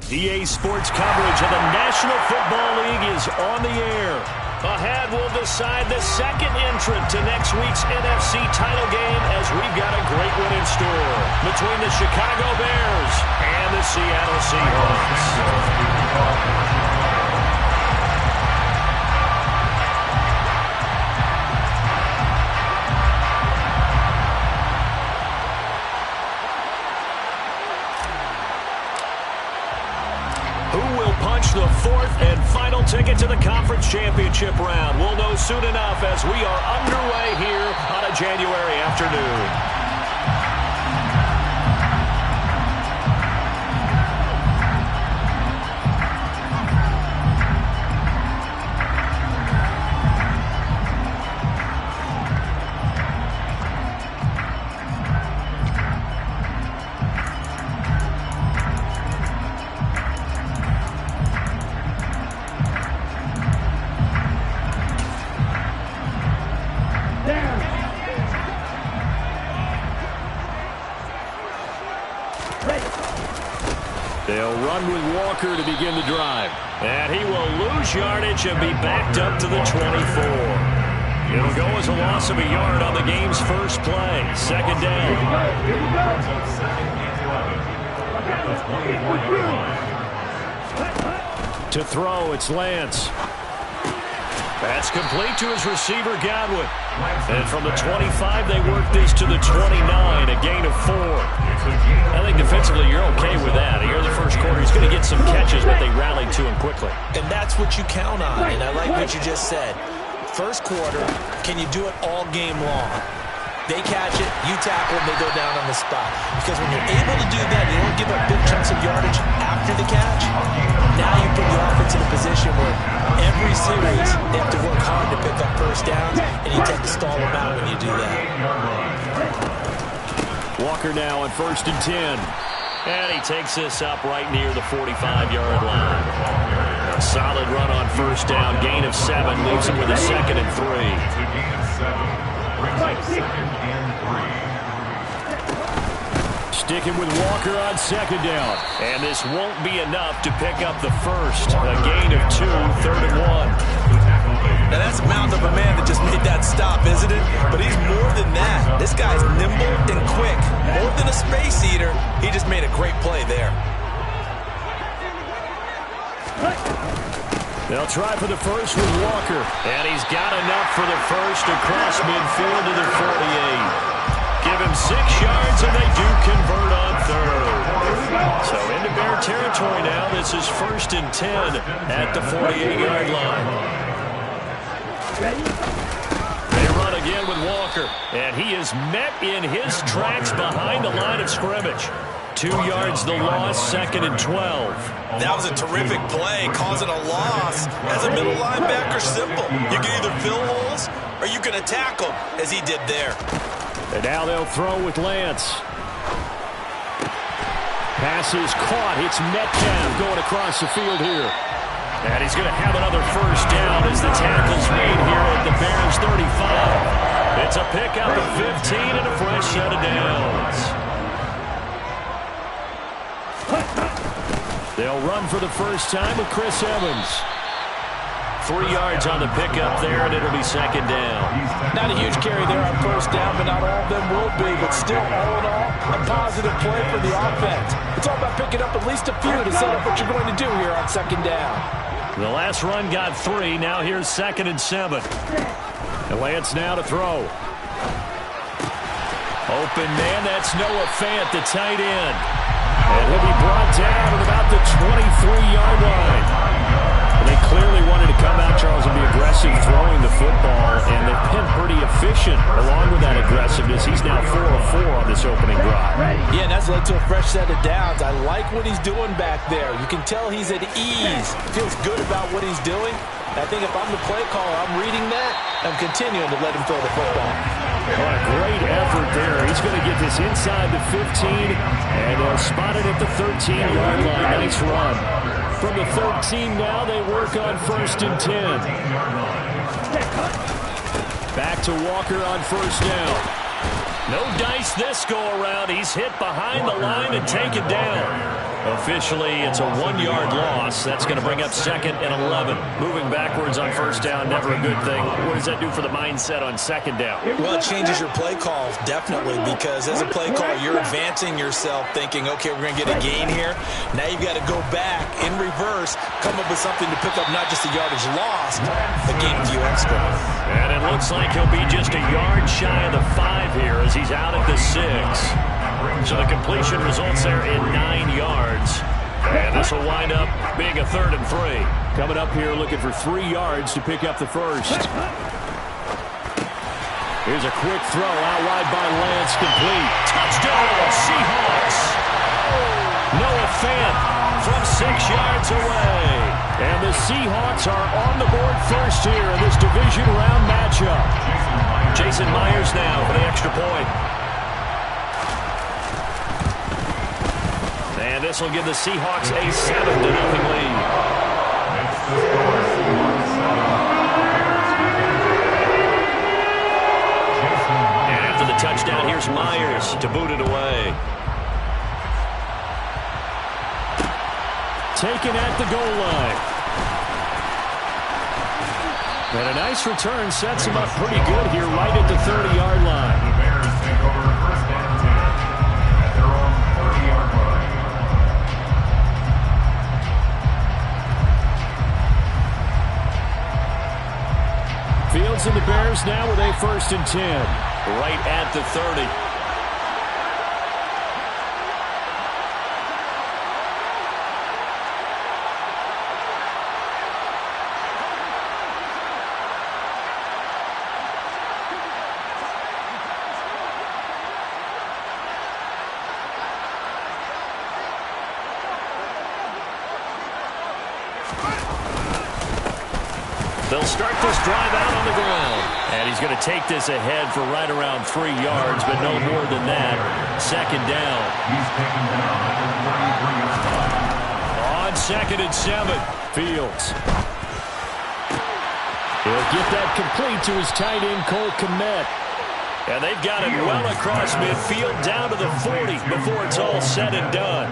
EA Sports coverage of the National Football League is on the air. Ahead, we'll decide the second entrant to next week's NFC title game as we've got a great one in store between the Chicago Bears and the Seattle Seahawks. The fourth and final ticket to the conference championship round. We'll know soon enough as we are underway here on a January afternoon. They'll run with Walker to begin the drive. And he will lose yardage and be backed up to the 24. It'll go as a loss of a yard on the game's first play. Second down. To throw, it's Lance. That's complete to his receiver, Godwin. And from the 25, they work this to the 29, a gain of 4. I think defensively you're okay with that. Here in the first quarter, he's going to get some catches, but they rallied to him quickly. And that's what you count on, and I like what you just said. First quarter, can you do it all game long? They catch it, you tackle them, they go down on the spot. Because when you're able to do that, you don't give up big chunks of yardage after the catch. Now you put the offense in a position where every series they have to work hard to pick up first downs, and you tend to stall them out when you do that. Walker now on 1st and 10. And he takes this up right near the 45-yard line. A solid run on first down, gain of 7, leaves him with a 2nd and 3. Sticking with Walker on 2nd down. And this won't be enough to pick up the first. A gain of 2, 3rd and 1. Now that's a mound of a man that just made that stop, isn't it? But he's more than that. This guy's nimble and quick. More than a space eater, he just made a great play there. They'll try for the first with Walker. And he's got enough for the first across midfield to the 48. Give him 6 yards, and they do convert on 3rd. So into Bear territory now. This is 1st and 10 at the 48-yard line. They run again with Walker, and he is met in his tracks behind the line of scrimmage. 2 yards the loss, 2nd and 12. That was a terrific play, causing a loss. As a middle linebacker, simple. You can either fill holes or you can attack them, as he did there. And now they'll throw with Lance. Pass is caught. It's Metcalf going across the field here. And he's going to have another first down as the tackle's made here at the Bears 35. It's a pickup of 15 and a fresh set of downs. They'll run for the first time with Chris Evans. 3 yards on the pickup there, and it'll be 2nd down. Not a huge carry there on first down, but not all of them will be. But still, all in all, a positive play for the offense. It's all about picking up at least a few to set up what you're going to do here on 2nd down. The last run got 3. Now here's 2nd and 7. And Lance now to throw. Open man, that's Noah Fant, the tight end. And he'll be brought down at about the 23-yard line. They clearly wanted to come out, Charles, and be aggressive throwing the football, and they've been pretty efficient along with that aggressiveness. He's now 4 of 4 on this opening drive. Yeah, and that's led to a fresh set of downs. I like what he's doing back there. You can tell he's at ease. Feels good about what he's doing. I think if I'm the play caller, I'm reading that. I'm continuing to let him throw the football. What a great effort there. He's going to get this inside the 15, and they'll spot it at the 13-yard line. Nice run. From the 13 now, they work on 1st and 10. Back to Walker on 1st down. No dice this go-around. He's hit behind the line and taken down. Officially, it's a 1-yard loss. That's going to bring up 2nd and 11. Moving backwards on first down, never a good thing. What does that do for the mindset on 2nd down? Well, it changes your play call, definitely, because as a play call, you're advancing yourself thinking, okay, we're going to get a gain here. Now you've got to go back in reverse, come up with something to pick up not just the yardage lost, but gain a few extra. And it looks like he'll be just a yard shy of the 5 here as he's out at the 6. So the completion results there in 9 yards. And this will wind up being a 3rd and 3. Coming up here looking for 3 yards to pick up the first. Here's a quick throw out wide by Lance, complete. Touchdown, Seahawks. Noah Fant from 6 yards away. And the Seahawks are on the board first here in this division round matchup. Jason Myers now for the extra point. And this will give the Seahawks a 7-0 lead. And after the touchdown, here's Myers to boot it away. Taken at the goal line. And a nice return sets him up pretty good here right at the 30-yard line. The Bears take over first and 10 at their own 30-yard line. Fields and the Bears now with a 1st and 10. Right at the 30. They'll start this drive out on the ground. And he's going to take this ahead for right around 3 yards, but no more than that. 2nd down. He's taken down at the 33-yard line. On 2nd and 7, Fields. He'll get that complete to his tight end, Cole Kmet. And they've got it well across midfield down to the 40 before it's all said and done.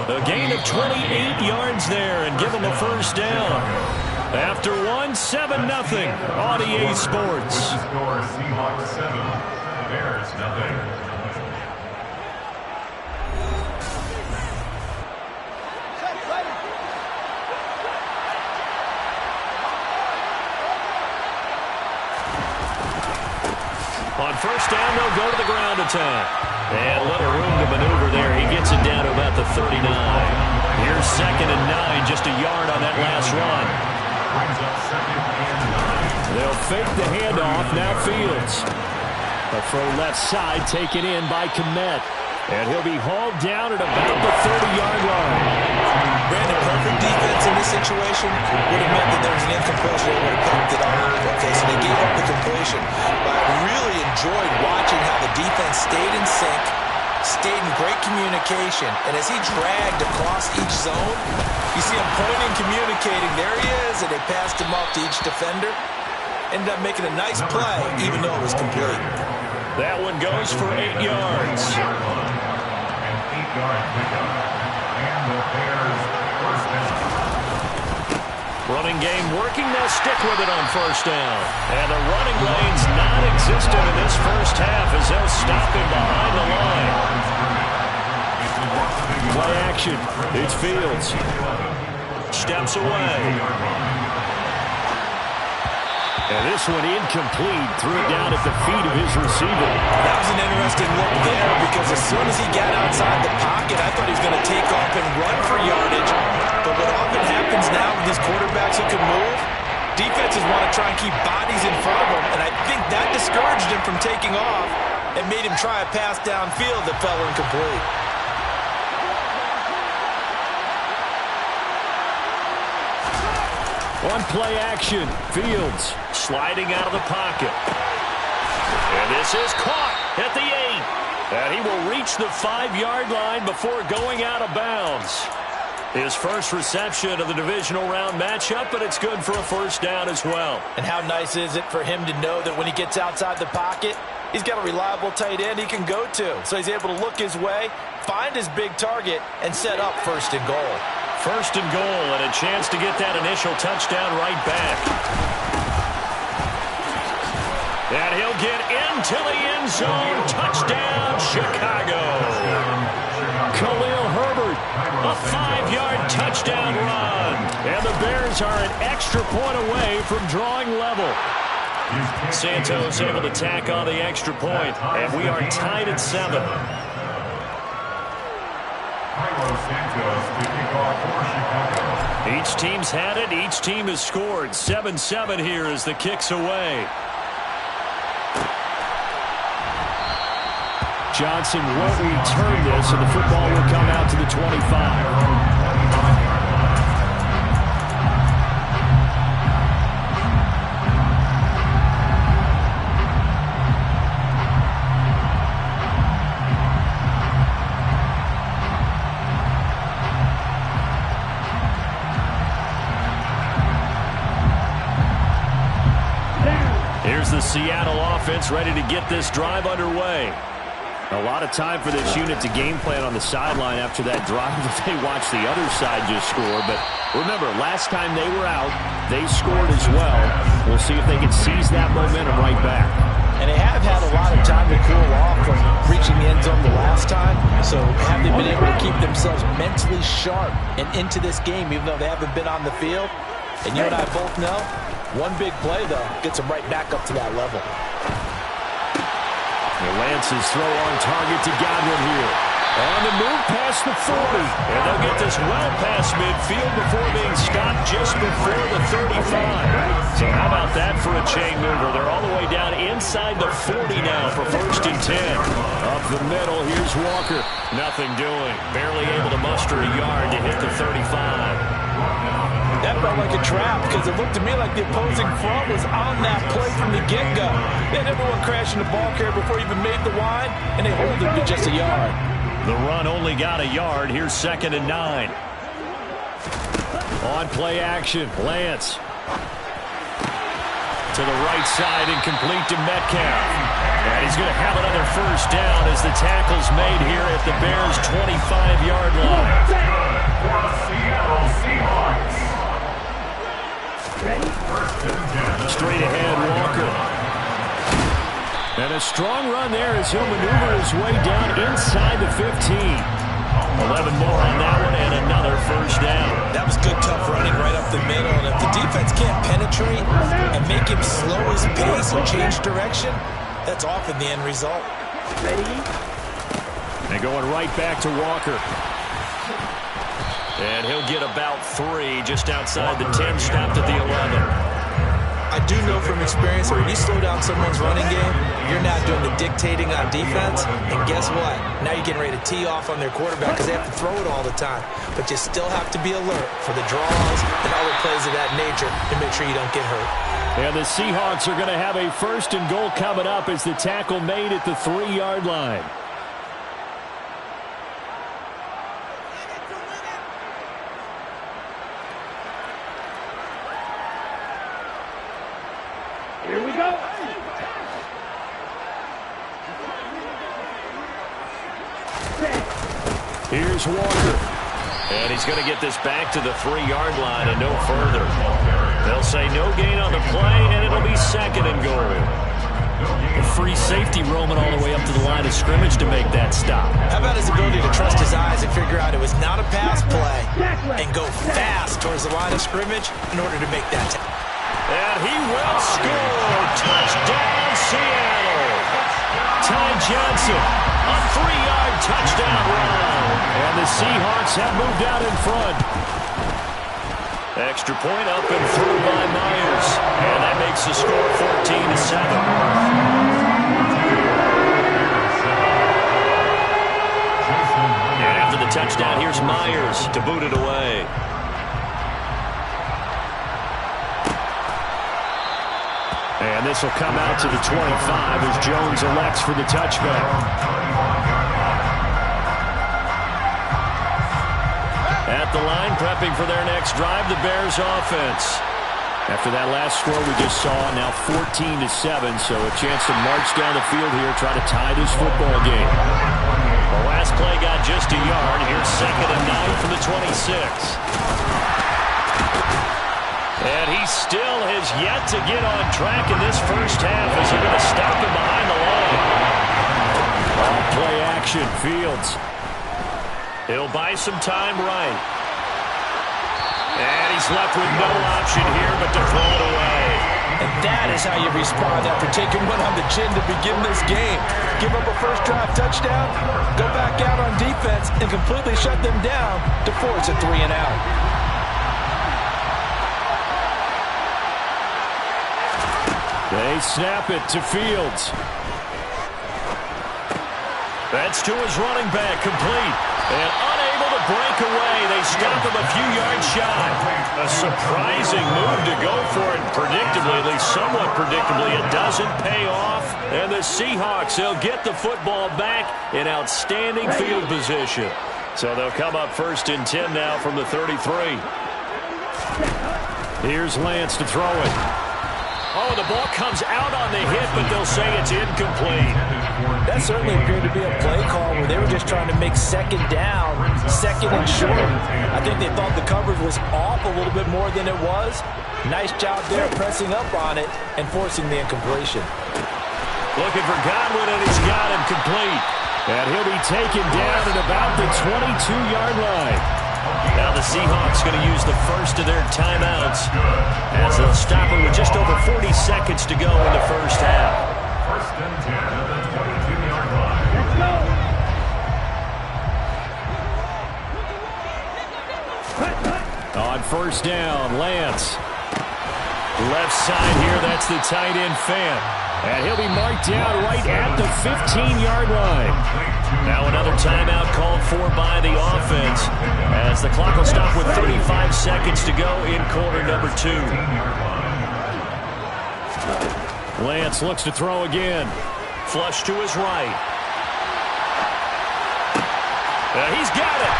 A gain of 28 yards there and give them a first down. After 7-0 on EA Sports. Score Seahawks 7, Bears 0. On first down, they'll go to the ground attack. And little room to maneuver there. He gets it down to about the 39. Here's 2nd and 9, just a yard on that last run. They'll fake the handoff, now Fields. A throw left side taken in by Kmet. And he'll be hauled down at about the 30-yard line. Brandon, perfect defense in this situation would have meant that there was an incompletion. They would have picked it off. Okay, so they gave up the completion. But I really enjoyed watching how the defense stayed in sync, stayed in great communication. And as he dragged across each zone, you see him pointing, communicating. There he is, and they passed him off to each defender. Ended up making a nice play, even though it was complete. That one goes for 8 yards. An 8-yard pickup. And the Bears first down. Running game working, they'll stick with it on first down. And the running lane's non-existent in this first half as they'll stop him behind the line. Play action. It's Fields. Steps away. And this one incomplete. Threw it down at the feet of his receiver. That was an interesting look there because as soon as he got outside the pocket, I thought he was going to take off and run for yardage. But what often happens now with these quarterbacks who can move, defenses want to try and keep bodies in front of them. And I think that discouraged him from taking off and made him try a pass downfield that fell incomplete. On play action, Fields sliding out of the pocket. And this is caught at the 8. And he will reach the 5-yard line before going out of bounds. His first reception of the divisional round matchup, but it's good for a first down as well. And how nice is it for him to know that when he gets outside the pocket, he's got a reliable tight end he can go to. So he's able to look his way, find his big target, and set up 1st and goal. 1st and goal, and a chance to get that initial touchdown right back. And he'll get into the end zone. Touchdown, Chicago. Khalil Herbert, a 5-yard touchdown run. And the Bears are an extra point away from drawing level. Santos able to tack on the extra point, and we are tied at 7. Each team's had it. Each team has scored. 7-7 here as the kick's away. Johnson won't return this, and the football will come out to the 25. Here's the Seattle offense ready to get this drive underway. A lot of time for this unit to game plan on the sideline after that drive that they watched the other side just score. But remember, last time they were out, they scored as well. We'll see if they can seize that momentum right back. And they have had a lot of time to cool off from reaching the end zone the last time. So have they been able to keep themselves mentally sharp and into this game, even though they haven't been on the field? And you and I both know, one big play, though, gets them right back up to that level. Lance's throw on target to Godwin here. On the move past the 40. And they'll get this well past midfield before being stopped just before the 35. So how about that for a chain mover? They're all the way down inside the 40 now for 1st and 10. Up the middle, here's Walker. Nothing doing. Barely able to muster a yard to hit the 35. That felt like a trap because it looked to me like the opposing front was on that play from the get-go. They had everyone crashing the ball carrier before he even made the wide, and they hold it to just a yard. The run only got a yard. Here's 2nd and 9. On play action, Lance. To the right side and complete to Metcalf. And he's going to have another 1st down as the tackle's made here at the Bears' 25-yard line. For the Seattle Seahawks. Straight ahead, Walker. And a strong run there as he'll maneuver his way down inside the 15. 11 more on that one and another 1st down. That was good, tough running right up the middle. And if the defense can't penetrate and make him slow his pace or change direction, that's often the end result. And going right back to Walker. And he'll get about 3 just outside the 10, stopped at the 11. I do know from experience that when you slow down someone's running game, you're not doing the dictating on defense. And guess what? Now you're getting ready to tee off on their quarterback because they have to throw it all the time. But you still have to be alert for the draws and other plays of that nature to make sure you don't get hurt. And the Seahawks are going to have a 1st and goal coming up as the tackle made at the 3-yard line. Here we go. Here's Walker. And he's going to get this back to the 3-yard line and no further. They'll say no gain on the play, and it'll be 2nd and goal. A free safety roaming all the way up to the line of scrimmage to make that stop. How about his ability to trust his eyes and figure out it was not a pass play and go fast towards the line of scrimmage in order to make that tackle. And he will score. Touchdown, Seattle. Ty Johnson, a 3-yard touchdown run. And the Seahawks have moved out in front. Extra point up and through by Myers. And that makes the score 14-7. And after the touchdown, here's Myers to boot it away. And this will come out to the 25 as Jones elects for the touchback. At the line, prepping for their next drive, the Bears offense. After that last score we just saw, now 14-7, so a chance to march down the field here, try to tie this football game. The last play got just a yard. Here's 2nd and 9 from the 26. And he still has yet to get on track in this first half as they're going to stop him behind the line. All play action, Fields. He'll buy some time right. And he's left with no option here but to throw it away. And that is how you respond after taking one on the chin to begin this game. Give up a first drive touchdown, go back out on defense, and completely shut them down to force a 3 and out. They snap it to Fields. That's to his running back, complete. And unable to break away. They stop him a few yards shy. A surprising move to go for it. Predictably, at least somewhat predictably, it doesn't pay off. And the Seahawks, they'll get the football back in outstanding field position. So they'll come up 1st and 10 now from the 33. Here's Lance to throw it. Oh, the ball comes out on the hit, but they'll say it's incomplete. That certainly appeared to be a play call where they were just trying to make 2nd down, 2nd and short. I think they thought the coverage was off a little bit more than it was. Nice job there pressing up on it and forcing the incompletion. Looking for Godwin, and he's got him complete. And he'll be taken down at about the 22-yard line. Now the Seahawks going to use the first of their timeouts as they'll stop it with just over 40 seconds to go in the first half. 1st and 10 at the 22-yard line. On 1st down, Lance. Left side here, that's the tight end Fant. And he'll be marked down right at the 15-yard line. Now another timeout called for by the offense as the clock will stop with 35 seconds to go in quarter number 2. Lance looks to throw again. Flush to his right. He's got it.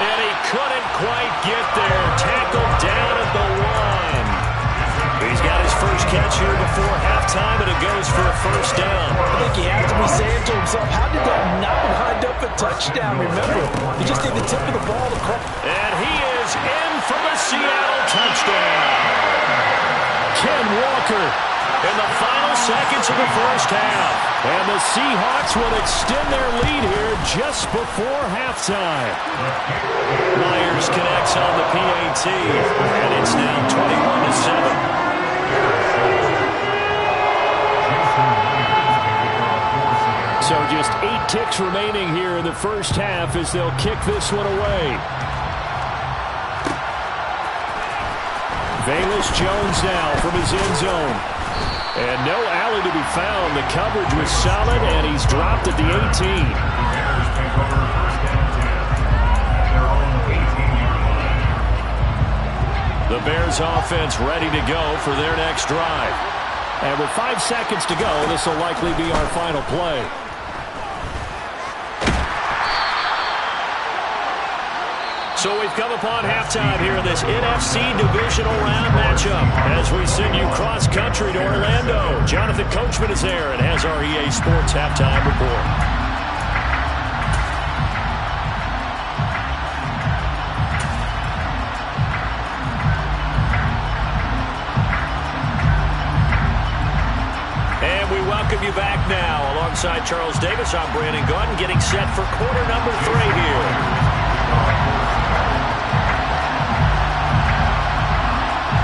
And he couldn't quite get there. Tackled down at the 1. He's got his first catch here before halftime, and it goes for a 1st down. I think he has to be saying to himself, how did that not wind up a touchdown? Remember, he just did the tip of the ball to cross. And he is in for the Seattle touchdown. Ken Walker in the final seconds of the first half. And the Seahawks will extend their lead here just before halftime. Myers connects on the PAT, and it's now 21-7. So just 8 ticks remaining here in the first half as they'll kick this one away. Velus Jones now from his end zone. And no alley to be found. The coverage was solid, and he's dropped at the 18. The Bears offense ready to go for their next drive. And with 5 seconds to go, this will likely be our final play. So we've come upon halftime here in this NFC Divisional Round matchup as we send you cross-country to Orlando. Jonathan Coachman is there and has our EA Sports Halftime Report. And we welcome you back now. Alongside Charles Davis, I'm Brandon Gordon, getting set for quarter number 3 here.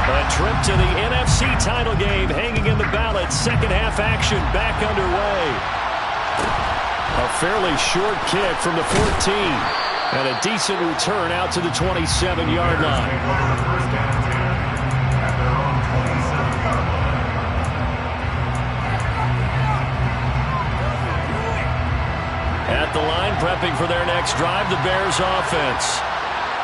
A trip to the NFC title game hanging in the balance. Second half action back underway. A fairly short kick from the 14. And a decent return out to the 27-yard line. At the line, prepping for their next drive, the Bears offense.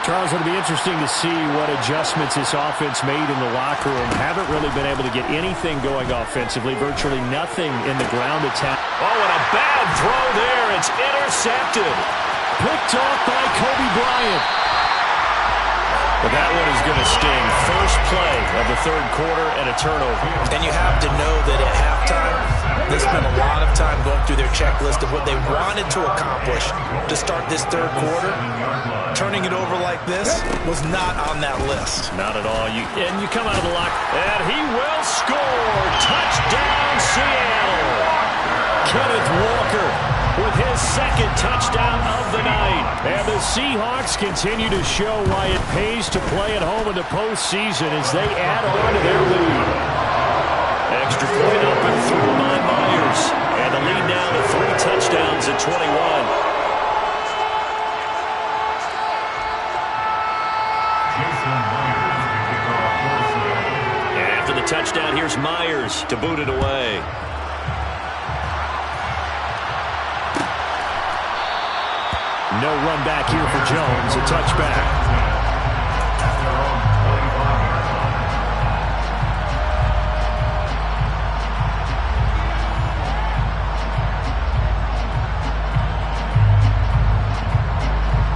Charles, it'll be interesting to see what adjustments this offense made in the locker room. Haven't really been able to get anything going offensively. Virtually nothing in the ground attack. Oh, and a bad throw there. It's intercepted. Picked off by Kobe Bryant. But that one is going to sting. First play of the third quarter and a turnover. And you have to know that at halftime, they spent a lot of time going through their checklist of what they wanted to accomplish to start this third quarter. Turning it over like this was not on that list. Not at all. And you come out of the lock, and he will score. Touchdown, Seattle. Kenneth Walker with his second touchdown of the night. And the Seahawks continue to show why it pays to play at home in the postseason as they add on to their lead. Extra point up and through by Myers. And the lead now to 3 touchdowns at 21. And after the touchdown, here's Myers to boot it away. No run back here for Jones. A touchback.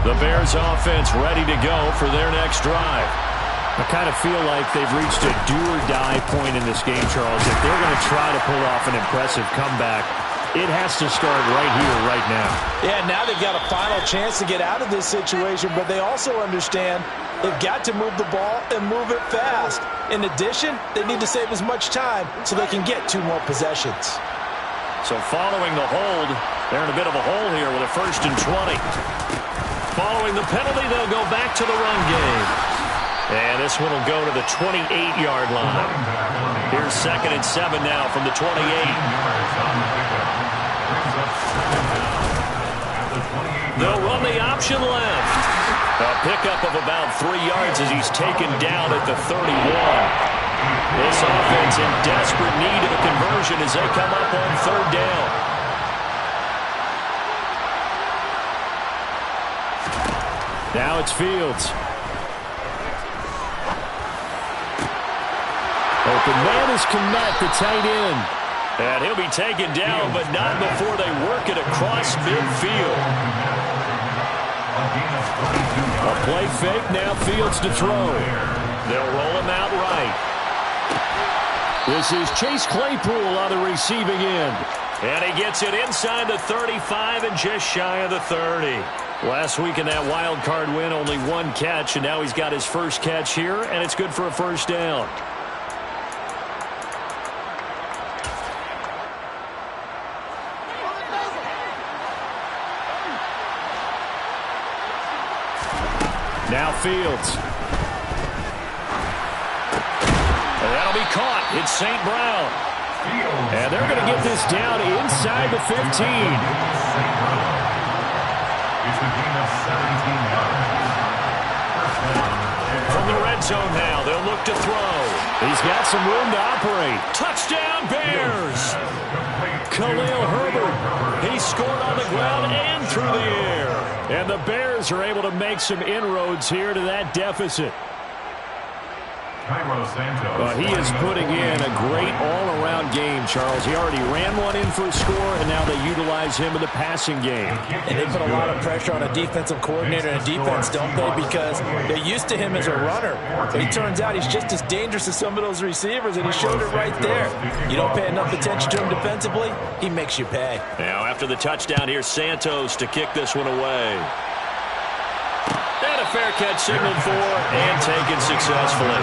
The Bears offense ready to go for their next drive. I kind of feel like they've reached a do-or-die point in this game, Charles. If they're going to try to pull off an impressive comeback, it has to start right here, right now. Yeah, now they've got a final chance to get out of this situation, but they also understand they've got to move the ball and move it fast. In addition, they need to save as much time so they can get 2 more possessions. So following the hold, they're in a bit of a hole here with a 1st and 20. Following the penalty, they'll go back to the run game. And this one will go to the 28-yard line. Here's 2nd and 7 now from the 28. They'll run the option left. A pickup of about 3 yards as he's taken down at the 31. This offense in desperate need of a conversion as they come up on 3rd down. Now it's Fields. Open man is Kmet, the tight end. And he'll be taken down, but not before they work it across midfield. A play fake, now Fields to throw. They'll roll him out right. This is Chase Claypool on the receiving end. And he gets it inside the 35 and just shy of the 30. Last week in that wild card win, only 1 catch, and now he's got his first catch here, and it's good for a 1st down. Now Fields. And that'll be caught. It's St. Brown. And they're going to get this down inside the 15. From the red zone now, they'll look to throw. He's got some room to operate. Touchdown Bears! Khalil Herbert. He scored on the ground and through the air. And the Bears are able to make some inroads here to that deficit. He is putting in a great all-around game, Charles. He already ran one in for a score, and now they utilize him in the passing game. And they put a lot of pressure on a defensive coordinator and a defense, don't they? Because they're used to him as a runner. But it turns out he's just as dangerous as some of those receivers, and he showed it right there. You don't pay enough attention to him defensively, he makes you pay. Now, after the touchdown, here's Santos to kick this one away. And a fair catch signaled for and taken successfully.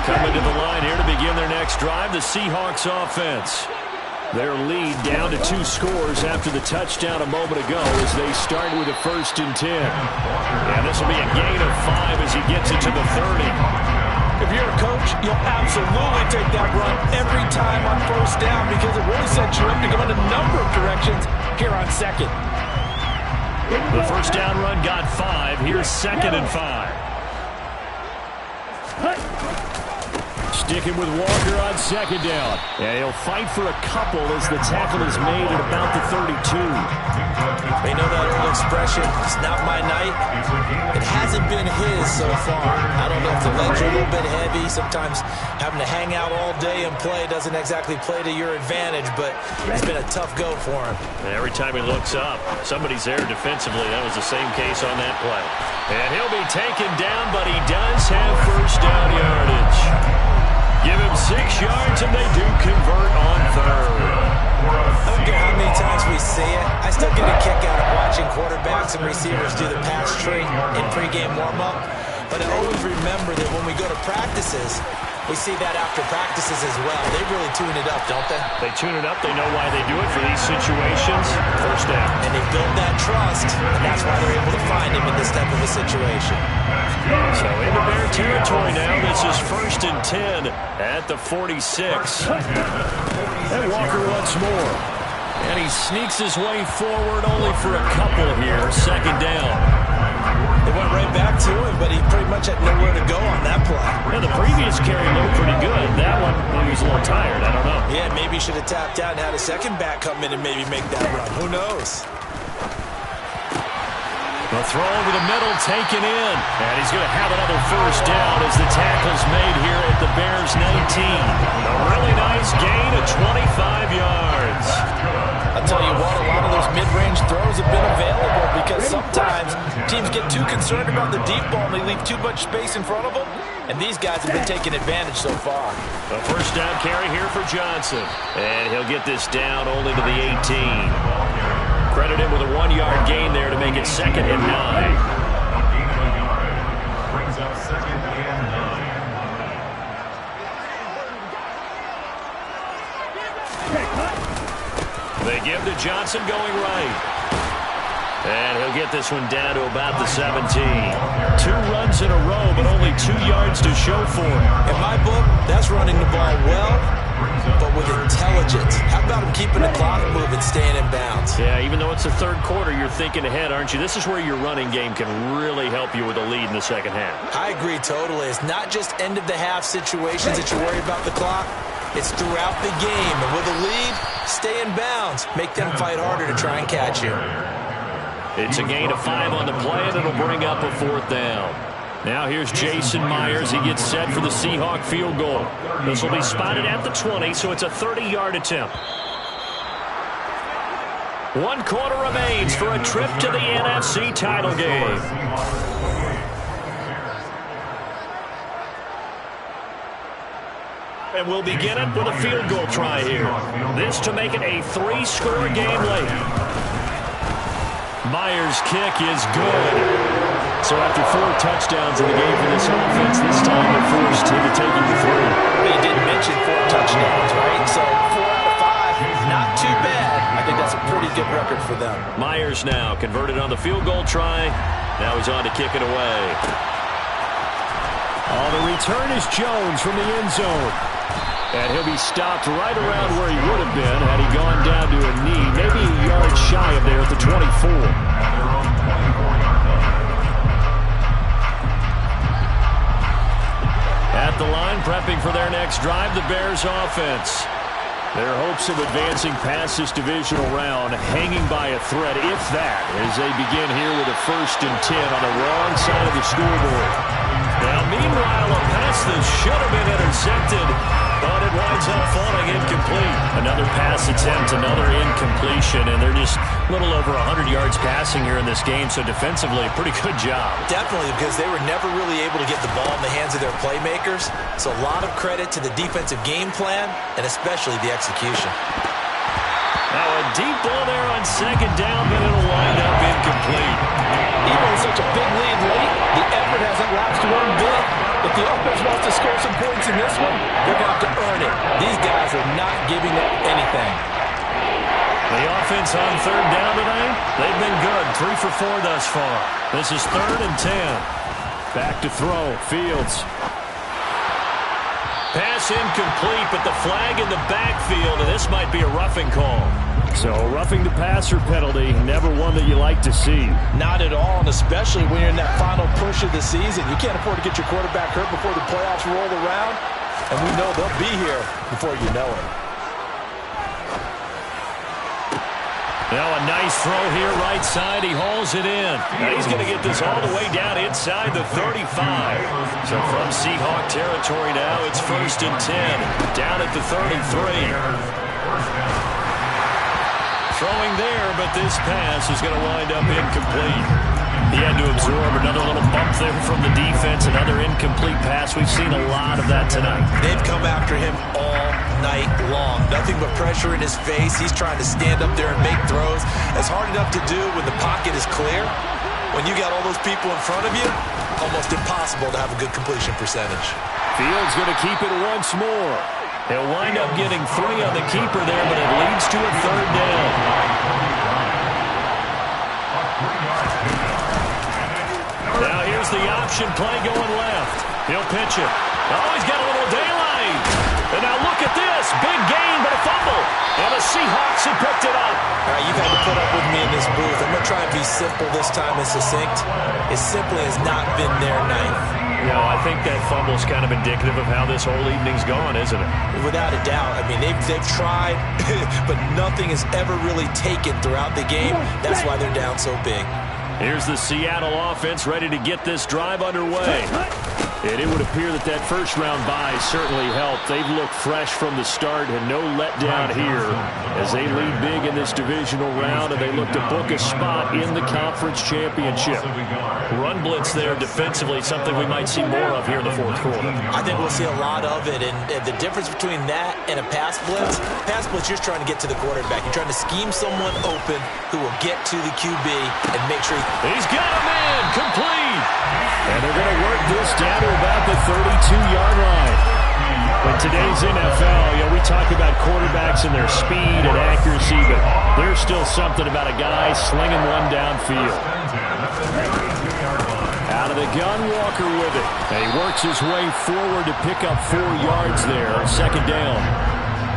Coming to the line here to begin their next drive, the Seahawks offense. Their lead down to 2 scores after the touchdown a moment ago as they start with a 1st and 10. And this will be a gain of 5 as he gets it to the 30. If you're a coach, you'll absolutely take that run every time on 1st down because it really sets you up to go in a number of directions here on 2nd. The 1st down run got 5. Here's 2nd and 5. Sticking with Walker on 2nd down. And he'll fight for a couple as the tackle is made at about the 32. They know that early expression, it's not my night. It hasn't been his so far. I don't know if the legs are a little bit heavy. Sometimes having to hang out all day and play doesn't exactly play to your advantage, but it's been a tough go for him. Every time he looks up, somebody's there defensively. That was the same case on that play. And he'll be taken down, but he does have first down yardage. Give him 6 yards, and they do convert on third. I don't care how many times we see it. I still get a kick out of watching quarterbacks and receivers do the pass tree in pregame warm-up. But I always remember that when we go to practices, we see that after practices as well. They really tune it up, don't they? They tune it up. They know why they do it for these situations. First down. And they build that trust, and that's why they're able to find him in this type of a situation. So into Bear territory now. This is 1st and 10 at the 46. And Walker once more. And he sneaks his way forward only for a couple here. 2nd down. They went right back to him, but he pretty much had nowhere to go on that play. Yeah, the previous carry looked pretty good. That one, he was a little tired. I don't know. Yeah, maybe he should have tapped out and had a second back come in and maybe make that run. Who knows? The throw over the middle, taken in. And he's going to have another first down as the tackle's made here at the Bears' 19. A really nice gain of 25 yards. I'll tell you what, a lot of those mid-range throws have been available because sometimes teams get too concerned about the deep ball and they leave too much space in front of them. And these guys have been taking advantage so far. A first down carry here for Johnson. And he'll get this down only to the 18. Credit him with a 1-yard gain there to make it 2nd and 9. Brings up 2nd and 9. They give to Johnson going right. And he'll get this one down to about the 17. 2 runs in a row, but only 2 yards to show for it. In my book, that's running the ball well, but with intelligence. How about him keeping the clock moving, staying in bounds? Yeah, even though it's the 3rd quarter, you're thinking ahead, aren't you? This is where your running game can really help you with a lead in the 2nd half. I agree totally. It's not just end-of-the-half situations that you worry about the clock. It's throughout the game. And with a lead, stay in bounds. Make them fight harder to try and catch you. It's a gain of 5 on the play, and it'll bring up a 4th down. Now here's Jason Myers. He gets set for the Seahawk field goal. This will be spotted at the 20, so it's a 30-yard attempt. 1 quarter remains for a trip to the NFC title game. And we'll begin it with a field goal try here. This to make it a 3-score game late. Myers' kick is good. So after 4 touchdowns in the game for this offense, this time they're forced into taking the 3. But you didn't mention 4 touchdowns, right? So 4 out of 5, not too bad. I think that's a pretty good record for them. Myers now converted on the field goal try. Now he's on to kick it away. Oh, the return is Jones from the end zone. And he'll be stopped right around where he would have been had he gone down to a knee, maybe a yard shy of there at the 24. At the line, prepping for their next drive, the Bears offense. Their hopes of advancing past this divisional round hanging by a thread, if that, as they begin here with a 1st and 10 on the wrong side of the scoreboard. Now, meanwhile, a pass that should have been intercepted, but it winds up falling incomplete. Another pass attempt, another incompletion, and they're just a little over 100 yards passing here in this game, so defensively, a pretty good job. Definitely, because they were never really able to get the ball in the hands of their playmakers. So a lot of credit to the defensive game plan, and especially the execution. Now a deep ball there on 2nd down, but it'll wind up incomplete. Even with such a big lead late, the effort hasn't lapsed one bit. If the offense wants to score some points in this one, they're going to have to earn it. These guys are not giving up anything. The offense on 3rd down tonight, they've been good. 3 for 4 thus far. This is 3rd and 10. Back to throw. Fields. Pass incomplete, but the flag in the backfield, and this might be a roughing call. So roughing the passer penalty, never one that you like to see. Not at all, and especially when you're in that final push of the season. You can't afford to get your quarterback hurt before the playoffs roll around, and we know they'll be here before you know it. Now a nice throw here right side. He hauls it in. Now he's going to get this all the way down inside the 35. So from Seahawk territory now, it's 1st and 10. Down at the 33. Throwing there, but this pass is going to wind up incomplete. He had to absorb another little bump there from the defense, another incomplete pass. We've seen a lot of that tonight. They've come after him all night long. Nothing but pressure in his face. He's trying to stand up there and make throws. It's hard enough to do when the pocket is clear. When you got all those people in front of you, almost impossible to have a good completion percentage. Fields going to keep it once more. He'll wind up getting 3 on the keeper there, but it leads to a 3rd down. Now here's the option play going left. He'll pitch it. Oh, he's got a little daylight. And now look at this. Big gain, but a fumble. And the Seahawks have picked it up. All right, you've had to put up with me in this booth. I'm going to try and be simple this time and succinct. It simply has not been their night. You know, I think that fumble's kind of indicative of how this whole evening's gone, isn't it? Without a doubt. I mean, they've tried, but nothing is ever really taken throughout the game. That's why they're down so big. Here's the Seattle offense ready to get this drive underway. And it would appear that that first-round bye certainly helped. They've looked fresh from the start and no letdown here as they lead big in this divisional round, and they look to book a spot in the conference championship. Run blitz there defensively, something we might see more of here in the 4th quarter. I think we'll see a lot of it, and the difference between that and a pass blitz, you're just trying to get to the quarterback. You're trying to scheme someone open who will get to the QB and make sure he's got a man complete. And they're going to work this down to about the 32-yard line. In today's NFL, you know, we talk about quarterbacks and their speed and accuracy, but there's still something about a guy slinging one downfield. Out of the gun, Walker with it. And he works his way forward to pick up 4 yards there on 2nd down.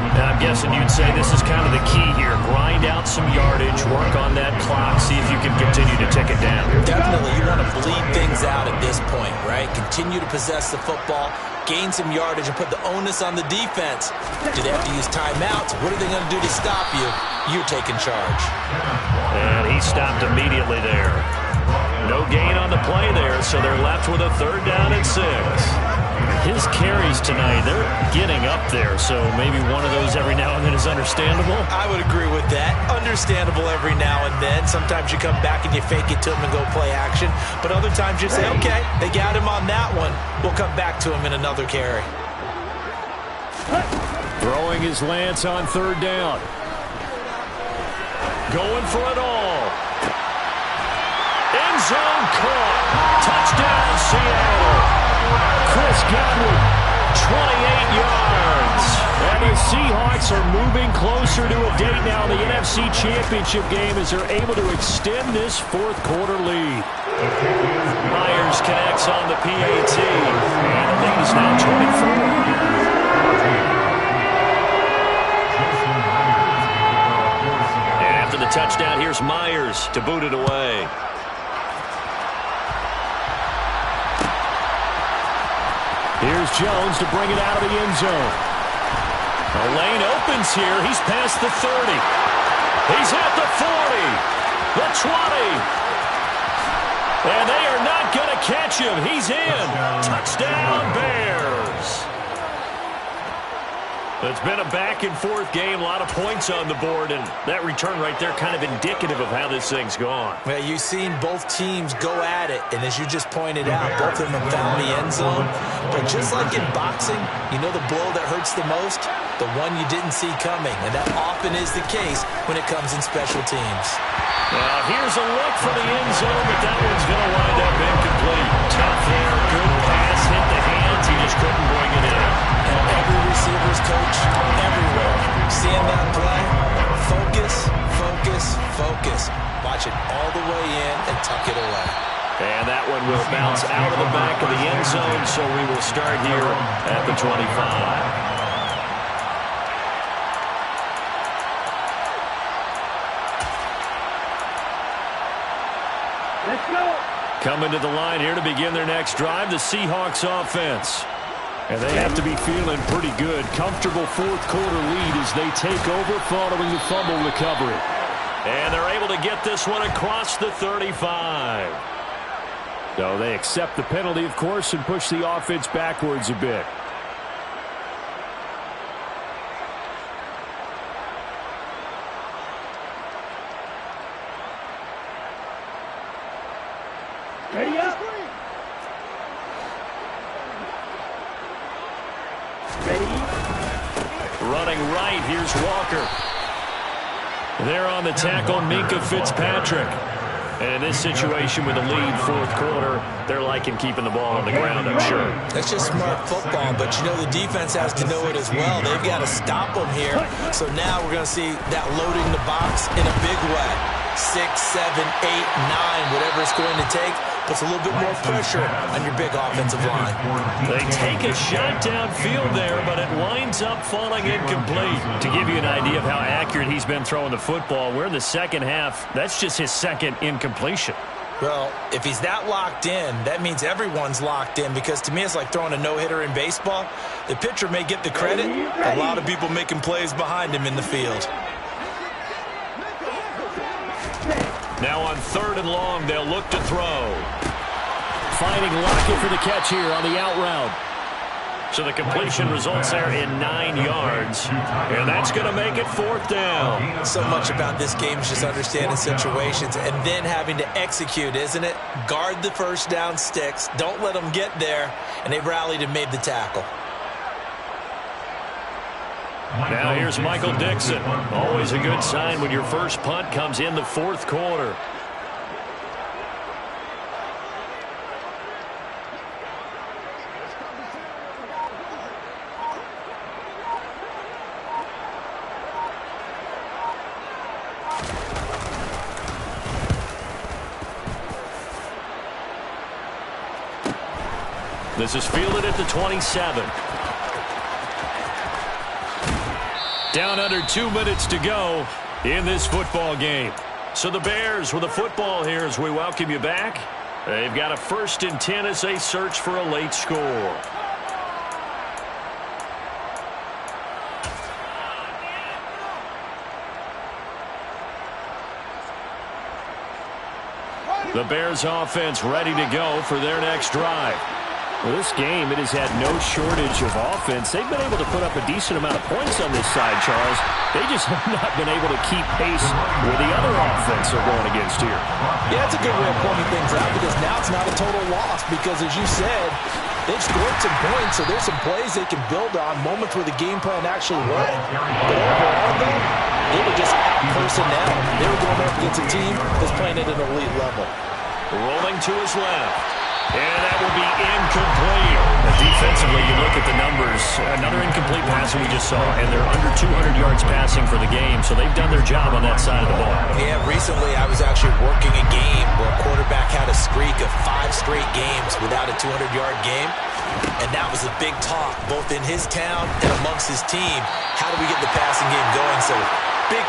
And I'm guessing you'd say this is kind of the key here. Grind out some yardage, work on that clock, see if you can continue to tick it down. Definitely, you want to bleed things out at this point, right? Continue to possess the football, gain some yardage, and put the onus on the defense. Do they have to use timeouts? What are they going to do to stop you? You're taking charge. And he stopped immediately there. No gain on the play there, so they're left with a 3rd down and 6. His carries tonight, they're getting up there, so maybe one of those every now and then is understandable. I would agree with that. Understandable every now and then. Sometimes you come back and you fake it to him and go play action, but other times you say, okay, they got him on that one. We'll come back to him in another carry. Throwing his lance on 3rd down. Going for it all. End zone caught. Touchdown, Seattle. Chris Godwin, 28 yards. And the Seahawks are moving closer to a date now in the NFC Championship game as they're able to extend this 4th quarter lead. Myers connects on the PAT. And the lead is now 24. And after the touchdown, here's Myers to boot it away. Here's Jones to bring it out of the end zone. The lane opens here. He's past the 30. He's at the 40. The 20. And they are not going to catch him. He's in. Touchdown, Bears. It's been a back-and-forth game, a lot of points on the board, and that return right there kind of indicative of how this thing's gone. Well, you've seen both teams go at it, and as you just pointed out, both of them have found the end zone. But just like in boxing, you know the blow that hurts the most? The one you didn't see coming, and that often is the case when it comes in special teams. Now, here's a look for the end zone, but that one's going to wind up incomplete. Tough there, good pass, hit the hands, he just couldn't bring it in. And every receiver's coach, everywhere, seeing that play, focus, focus, focus. Watch it all the way in and tuck it away. And that one will bounce out of the back of the end zone, so we will start here at the 25. Coming to the line here to begin their next drive, the Seahawks offense. And they have to be feeling pretty good. Comfortable 4th quarter lead as they take over following the fumble recovery. And they're able to get this one across the 35. So they accept the penalty, of course, and push the offense backwards a bit. Ready up. Ready. Running right, here's Walker. There on the tackle, Minkah Fitzpatrick. And in this situation with a lead fourth quarter, they're liking keeping the ball on the ground, I'm sure. That's just smart football, but you know the defense has to know it as well. They've got to stop them here. So now we're going to see that loading the box in a big way. 6, 7, 8, 9, whatever it's going to take, puts a little bit more pressure on your big offensive line. They take a shot downfield there, but it winds up falling incomplete. To give you an idea of how accurate he's been throwing the football, we're in the second half. That's just his second incompletion. Well, if he's that locked in, that means everyone's locked in, because to me it's like throwing a no-hitter in baseball. The pitcher may get the credit, a lot of people making plays behind him in the field. Now on 3rd and long, they'll look to throw. Finding Lockett for the catch here on the out route. So the completion results there in 9 yards. And that's going to make it 4th down. So much about this game is just understanding situations and then having to execute, isn't it? Guard the first down sticks. Don't let them get there. And they rallied and made the tackle. Now here's Michael Dixon. Always a good sign when your first punt comes in the fourth quarter. This is fielded at the 27. Down under 2 minutes to go in this football game. So the Bears with the football here as we welcome you back. They've got a 1st and 10 as they search for a late score. The Bears offense ready to go for their next drive. Well, this game, it has had no shortage of offense. They've been able to put up a decent amount of points on this side, Charles. They just have not been able to keep pace with the other offense they're going against here. Yeah, it's a good way of pointing things out, because now it's not a total loss, because as you said, they've scored some points, so there's some plays they can build on, moments where the game plan actually worked. But overall, though, they were just out personnel. They were going up against a team that's playing at an elite level. Rolling to his left. And that will be incomplete. Defensively, you look at the numbers. Another incomplete pass we just saw, and they're under 200 yards passing for the game, so they've done their job on that side of the ball. Yeah, recently I was actually working a game where a quarterback had a streak of 5 straight games without a 200-yard game, and that was a big talk, both in his town and amongst his team. How do we get the passing game going? So big